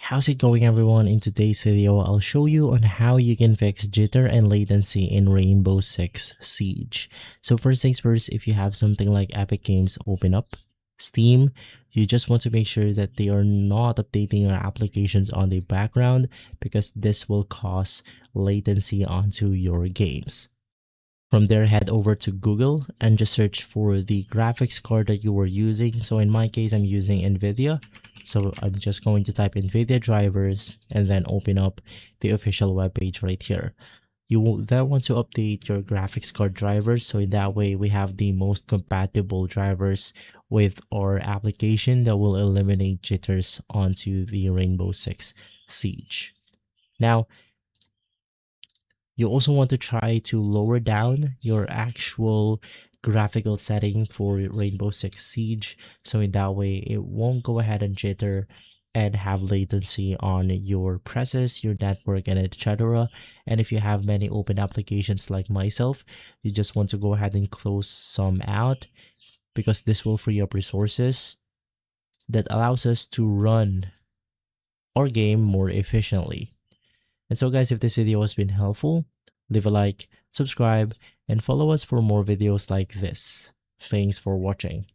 How's it going, everyone? In today's video, I'll show you on how you can fix jitter and latency in Rainbow Six Siege. So first things first, if you have something like Epic Games open up, Steam, you just want to make sure that they are not updating your applications on the background because this will cause latency onto your games. From there, head over to Google and just search for the graphics card that you were using. So in my case, I'm using NVIDIA. So I'm just going to type NVIDIA drivers and then open up the official webpage right here. You will then want to update your graphics card drivers. So in that way, we have the most compatible drivers with our application that will eliminate jitters onto the Rainbow Six Siege. Now, you also want to try to lower down your actual graphical setting for Rainbow Six Siege. So in that way, it won't go ahead and jitter and have latency on your presses, your network, and etc. And if you have many open applications like myself, you just want to go ahead and close some out because this will free up resources that allows us to run our game more efficiently. And so guys, if this video has been helpful, leave a like, subscribe, and follow us for more videos like this. Thanks for watching.